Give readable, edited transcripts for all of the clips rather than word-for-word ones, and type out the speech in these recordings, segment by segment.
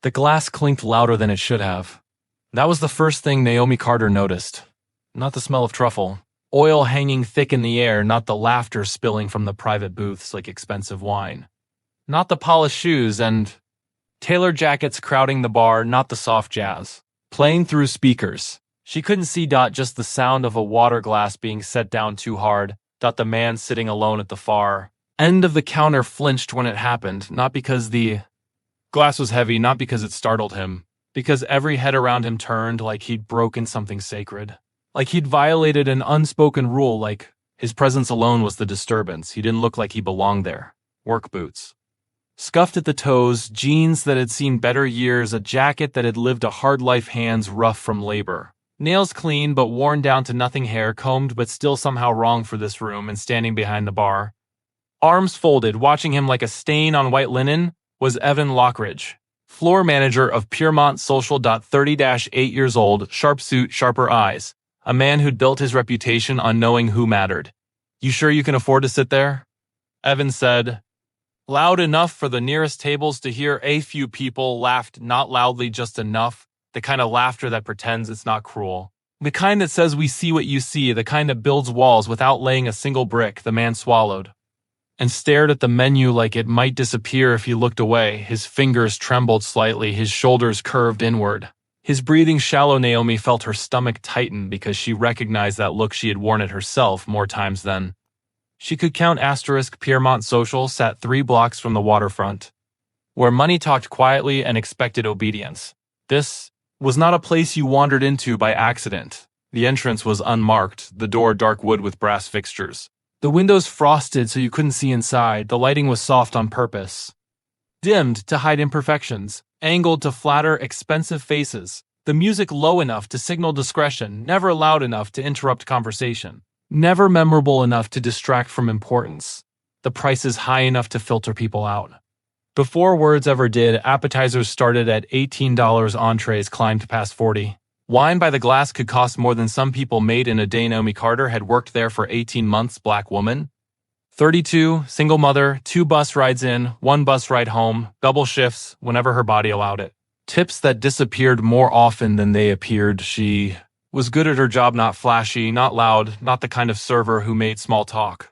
The glass clinked louder than it should have. That was the first thing Naomi Carter noticed. Not the smell of truffle. Oil hanging thick in the air, not the laughter spilling from the private booths like expensive wine. Not the polished shoes and tailored jackets crowding the bar, not the soft jazz playing through speakers. She couldn't see just the sound of a water glass being set down too hard. The man sitting alone at the far end of the counter flinched when it happened, not because the glass was heavy, not because it startled him, because every head around him turned like he'd broken something sacred. Like he'd violated an unspoken rule, like his presence alone was the disturbance. He didn't look like he belonged there. Work boots. Scuffed at the toes, jeans that had seen better years, a jacket that had lived a hard life, hands rough from labor. Nails clean but worn down to nothing, hair combed but still somehow wrong for this room, and standing behind the bar, arms folded, watching him like a stain on white linen, was Evan Lockridge, floor manager of Piermont Social. 30-8 years old, sharp suit, sharper eyes. A man who'd built his reputation on knowing who mattered. "You sure you can afford to sit there?" Evan said, loud enough for the nearest tables to hear. A few people laughed, not loudly, just enough. The kind of laughter that pretends it's not cruel. The kind that says we see what you see, the kind that builds walls without laying a single brick. The man swallowed and stared at the menu like it might disappear if he looked away. His fingers trembled slightly, his shoulders curved inward. His breathing shallow. Naomi felt her stomach tighten because she recognized that look. She had worn it herself more times than she could count. Piermont Social sat 3 blocks from the waterfront, where money talked quietly and expected obedience. This was not a place you wandered into by accident. The entrance was unmarked, the door dark wood with brass fixtures. The windows frosted so you couldn't see inside. The lighting was soft on purpose, dimmed to hide imperfections, angled to flatter expensive faces. The music low enough to signal discretion, never loud enough to interrupt conversation, never memorable enough to distract from importance. The prices high enough to filter people out. Before words ever did, appetizers started at $18, entrees climbed past $40. Wine by the glass could cost more than some people made in a day. Naomi Carter had worked there for 18 months, black woman. 32, single mother, 2 bus rides in, 1 bus ride home, double shifts whenever her body allowed it. Tips that disappeared more often than they appeared. She was good at her job, not flashy, not loud, not the kind of server who made small talk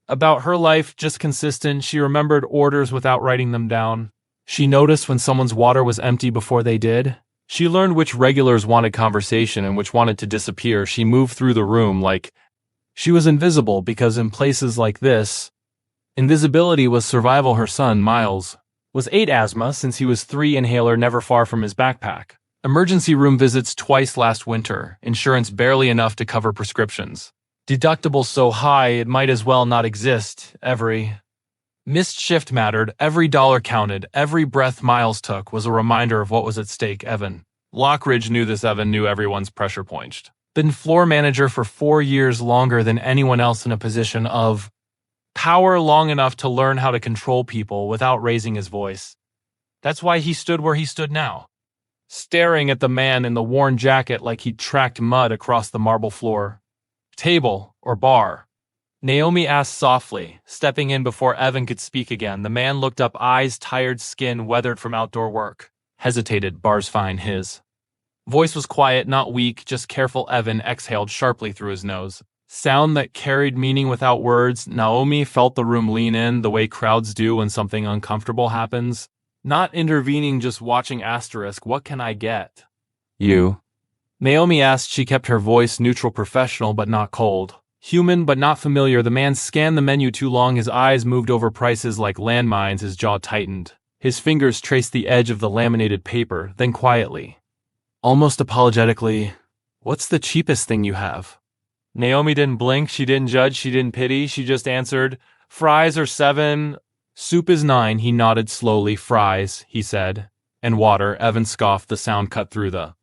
about her life, just consistent. She remembered orders without writing them down. She noticed when someone's water was empty before they did. She learned which regulars wanted conversation and which wanted to disappear. She moved through the room like she was invisible, because in places like this, invisibility was survival. Her son, Miles, was 8, asthma since he was 3, inhaler never far from his backpack. Emergency room visits twice last winter, insurance barely enough to cover prescriptions. Deductibles so high it might as well not exist. Every missed shift mattered, every dollar counted, every breath Miles took was a reminder of what was at stake. Evan Lockridge knew this. Evan knew everyone's pressure points. Been floor manager for 4 years, longer than anyone else in a position of power, long enough to learn how to control people without raising his voice. That's why he stood where he stood now, staring at the man in the worn jacket like he'd tracked mud across the marble floor. "Table or bar?" Naomi asked softly, stepping in before Evan could speak again. The man looked up, eyes tired, skin weathered from outdoor work. Hesitated. "Bar's fine." His voice was quiet, not weak, just careful. Evan exhaled sharply through his nose, sound that carried meaning without words. Naomi felt the room lean in, the way crowds do when something uncomfortable happens. Not intervening, just watching. "What can I get you?" Naomi asked. She kept her voice neutral, professional but not cold, human but not familiar. The man scanned the menu too long. His eyes moved over prices like landmines. His jaw tightened. His fingers traced the edge of the laminated paper, then quietly, almost apologetically, "What's the cheapest thing you have?" Naomi didn't blink. She didn't judge. She didn't pity. She just answered, "Fries are $7. Soup is $9. He nodded slowly. "Fries," he said. "And water." Evan scoffed. The sound cut through the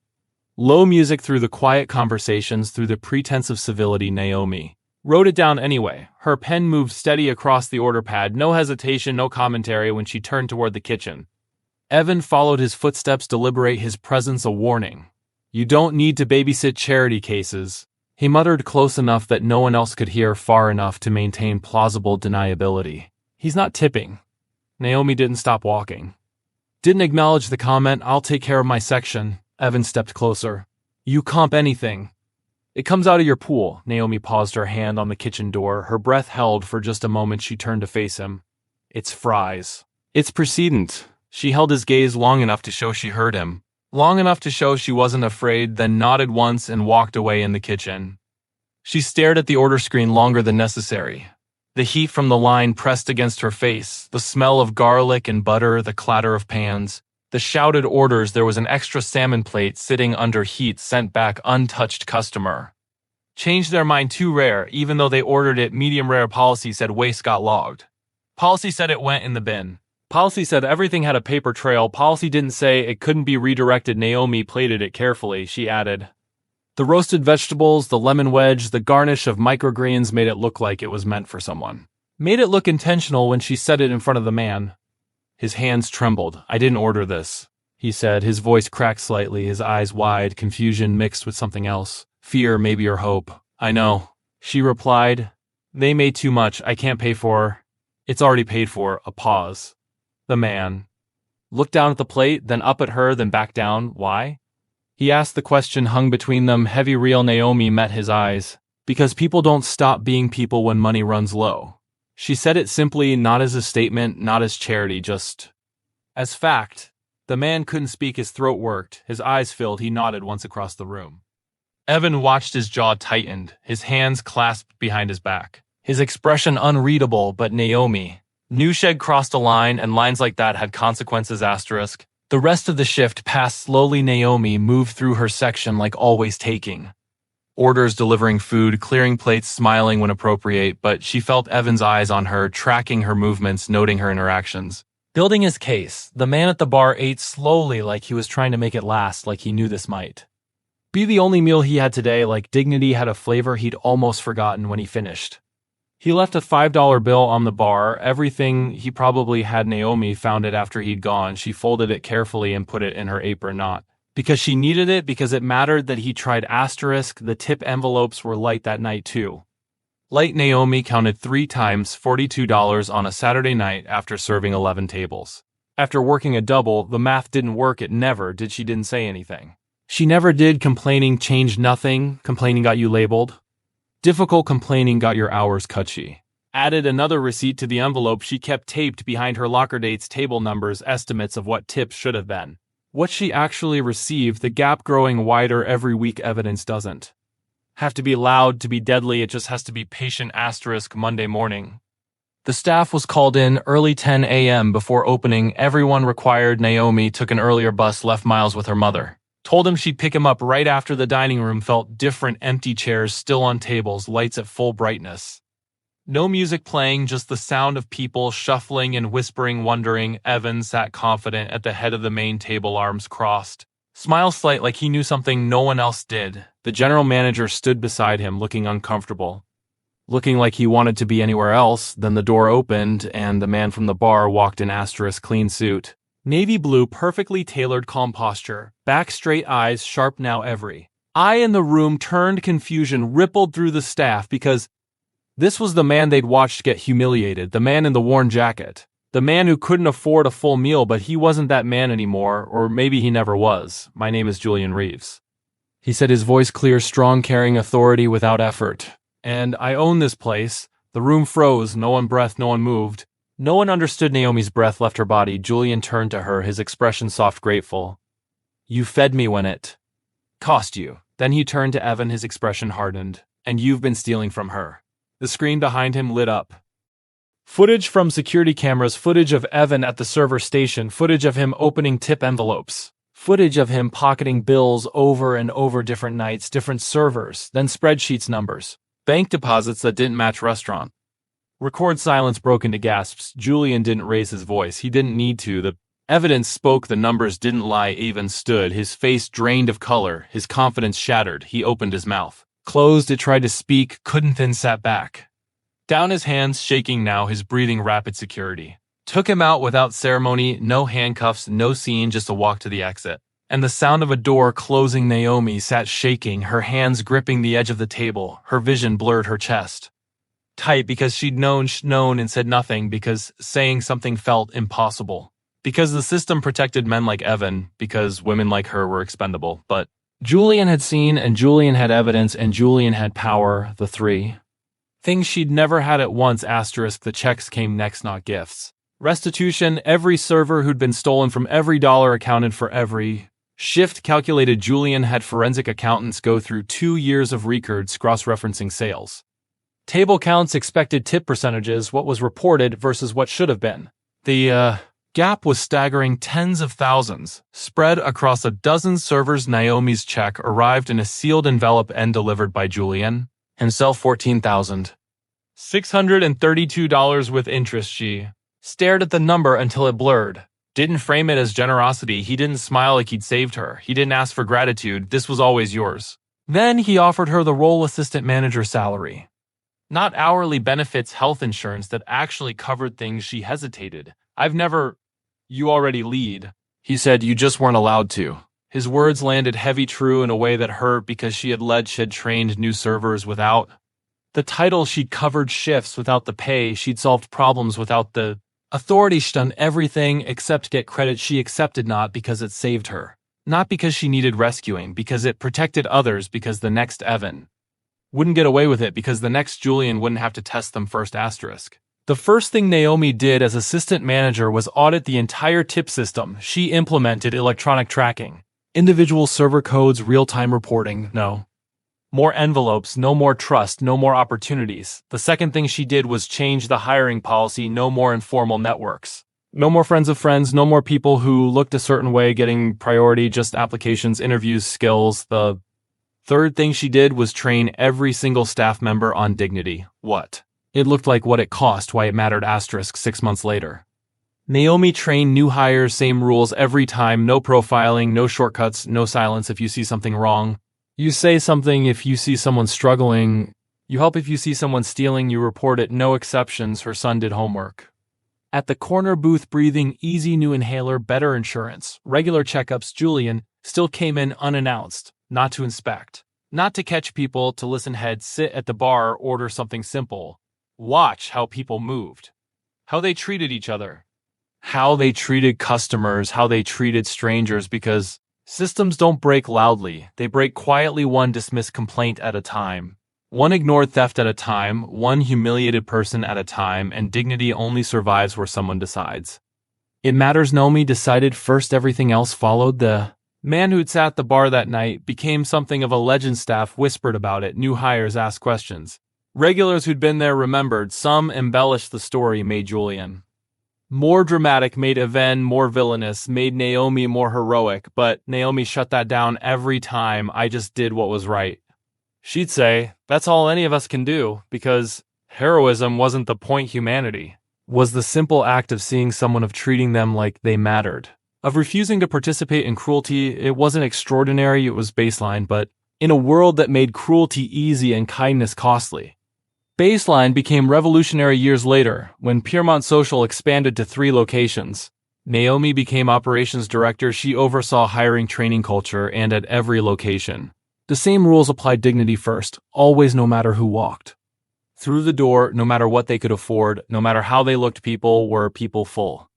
low music, through the quiet conversations, through the pretense of civility. Naomi wrote it down anyway. Her pen moved steady across the order pad. No hesitation, no commentary when she turned toward the kitchen. Evan followed his footsteps, deliberate, his presence a warning. "You don't need to babysit charity cases," he muttered, close enough that no one else could hear, far enough to maintain plausible deniability. "He's not tipping." Naomi didn't stop walking. Didn't acknowledge the comment. I'll take care of my section. Evan stepped closer. You comp anything. It comes out of your pool. Naomi paused, her hand on the kitchen door. Her breath held for just a moment. She turned to face him. It's fries. It's precedent. She held his gaze long enough to show she heard him. Long enough to show she wasn't afraid, then nodded once and walked away in the kitchen. She stared at the order screen longer than necessary. The heat from the line pressed against her face, the smell of garlic and butter, the clatter of pans, the shouted orders. There was an extra salmon plate sitting under heat sent back untouched customer. Changed their mind too rare, even though they ordered it medium rare. Policy said waste got logged. Policy said it went in the bin. Policy said everything had a paper trail. Policy didn't say it couldn't be redirected. Naomi plated it carefully. She added, the roasted vegetables, the lemon wedge, the garnish of microgreens made it look like it was meant for someone. Made it look intentional when she said it in front of the man. His hands trembled. I didn't order this, he said, his voice cracked slightly, his eyes wide, confusion mixed with something else. Fear, maybe, or hope. I know. She replied, they made too much. I can't pay for. It's already paid for. A pause. The man looked down at the plate, then up at her, then back down. Why? He asked. The question hung between them, heavy. Real. Naomi met his eyes. Because people don't stop being people when money runs low. She said it simply, not as a statement, not as charity, just as fact. The man couldn't speak. His throat worked. His eyes filled. He nodded once across the room. Evan watched. His jaw tightened, his hands clasped behind his back, his expression unreadable. But Naomi knew she'd crossed a line, and lines like that had consequences. Asterisk. The rest of the shift passed slowly. Naomi moved through her section like always, taking orders, delivering food, clearing plates, smiling when appropriate, but she felt Evan's eyes on her, tracking her movements, noting her interactions. Building his case, the man at the bar ate slowly, like he was trying to make it last, like he knew this might be the only meal he had today, like dignity had a flavor he'd almost forgotten when he finished. He left a $5 bill on the bar, everything he probably had. Naomi found it after he'd gone. She folded it carefully and put it in her apron, not because she needed it, because it mattered that he tried. Asterisk, the tip envelopes were light that night too. Light. Naomi counted 3 times, $42 on a Saturday night after serving 11 tables. After working a double, the math didn't work. It never did. She didn't say anything. She never did. Complaining changed nothing. Complaining got you labeled. Difficult complaining got your hours cut. She added another receipt to the envelope she kept taped behind her locker. Dates, table numbers, estimates of what tips should have been, what she actually received, the gap growing wider every week. Evidence doesn't have to be loud to be deadly. It just has to be patient. Asterisk. Monday morning. The staff was called in early, 10 a.m. before opening. Everyone required. Naomi took an earlier bus, left Miles with her mother. Told him she'd pick him up right after. The dining room felt different. Empty chairs still on tables, lights at full brightness. No music playing, just the sound of people shuffling and whispering, wondering. Evan sat confident at the head of the main table, arms crossed. Smile slight, like he knew something no one else did. The general manager stood beside him, looking uncomfortable. Looking like he wanted to be anywhere else. Then the door opened, and the man from the bar walked in. Asterisk. Clean suit. Navy blue, perfectly tailored, calm posture. Back straight, eyes sharp now. Every eye in the room turned. Confusion rippled through the staff, because this was the man they'd watched get humiliated. The man in the worn jacket. The man who couldn't afford a full meal, but he wasn't that man anymore, or maybe he never was. My name is Julian Reeves, he said, his voice clear, strong, carrying authority without effort. And I own this place. The room froze. No one breathed. No one moved. No one understood. Naomi's breath left her body. Julian turned to her, his expression soft, grateful. You fed me when it cost you. Then he turned to Evan, his expression hardened. And you've been stealing from her. The screen behind him lit up. Footage from security cameras, footage of Evan at the server station, footage of him opening tip envelopes, footage of him pocketing bills over and over, different nights, different servers, then spreadsheets, numbers, bank deposits that didn't match restaurant. Record silence broke into gasps. Julian didn't raise his voice. He didn't need to. The evidence spoke. The numbers didn't lie. Even stood, his face drained of color, his confidence shattered. He opened his mouth. Closed it, tried to speak, couldn't, then sat back. Down, his hands shaking now, his breathing rapid. Security took him out without ceremony. No handcuffs, no scene, just a walk to the exit. And the sound of a door closing. Naomi sat shaking, her hands gripping the edge of the table. Her vision blurred, her chest tight, because she'd known and said nothing, because saying something felt impossible. Because the system protected men like Evan, because women like her were expendable. But Julian had seen, and Julian had evidence, and Julian had power, the three things she'd never had at once. Asterisk, the checks came next, not gifts. Restitution, every server who'd been stolen from every dollar accounted for every shift calculated. Julian had forensic accountants go through 2 years of records cross-referencing sales. Table counts, expected tip percentages, what was reported versus what should have been. The gap was staggering, tens of thousands, spread across a dozen servers. Naomi's check arrived in a sealed envelope and delivered by Julian himself, $14,632 with interest. She stared at the number until it blurred. Didn't frame it as generosity. He didn't smile like he'd saved her. He didn't ask for gratitude. This was always yours. Then he offered her the role assistant manager salary. Not hourly benefits, health insurance that actually covered things. She hesitated. You already lead. He said, you just weren't allowed to. His words landed heavy, true in a way that hurt, because she'd trained new servers without the title. She'd covered shifts without the pay. She'd solved problems without the authority. She'd done everything except get credit. She accepted, not because it saved her, not because she needed rescuing, because it protected others, because the next Evan wouldn't get away with it, because the next Julian wouldn't have to test them first. Asterisk. The first thing Naomi did as assistant manager was audit the entire tip system. She implemented electronic tracking, individual server codes, real-time reporting. No more envelopes, no more trust, no more opportunities. The second thing she did was change the hiring policy. No more informal networks. No more friends of friends, no more people who looked a certain way getting priority, just applications, interviews, skills. The third thing she did was train every single staff member on dignity. What it looked like, what it cost, why it mattered. Asterisk. 6 months later, Naomi trained new hires, same rules every time. No profiling, no shortcuts, no silence if you see something wrong. You say something if you see someone struggling. You help if you see someone stealing. You report it. No exceptions. Her son did homework at the corner booth, breathing easy, new inhaler, better insurance, regular checkups. Julian still came in unannounced, not to inspect, not to catch people, to listen head, sit at the bar, order something simple. Watch how people moved, how they treated each other, how they treated customers, how they treated strangers, because systems don't break loudly, they break quietly. One dismissed complaint at a time, one ignored theft at a time, one humiliated person at a time, and dignity only survives where someone decides it matters. Naomi decided first, everything else followed. The man who'd sat at the bar that night became something of a legend. Staff whispered about it, new hires asked questions. Regulars who'd been there remembered. Some embellished the story, made Julian more dramatic, made Evan more villainous, made Naomi more heroic, but Naomi shut that down every time. I just did what was right. She'd say, that's all any of us can do, because heroism wasn't the point. Humanity was the simple act of seeing someone, of treating them like they mattered, of refusing to participate in cruelty. It wasn't extraordinary, it was baseline, but in a world that made cruelty easy and kindness costly, baseline became revolutionary years later, when Piermont Social expanded to 3 locations. Naomi became operations director. She oversaw hiring, training, culture, and at every location, the same rules applied. Dignity first, always, no matter who walked through the door, no matter what they could afford, no matter how they looked. People were people full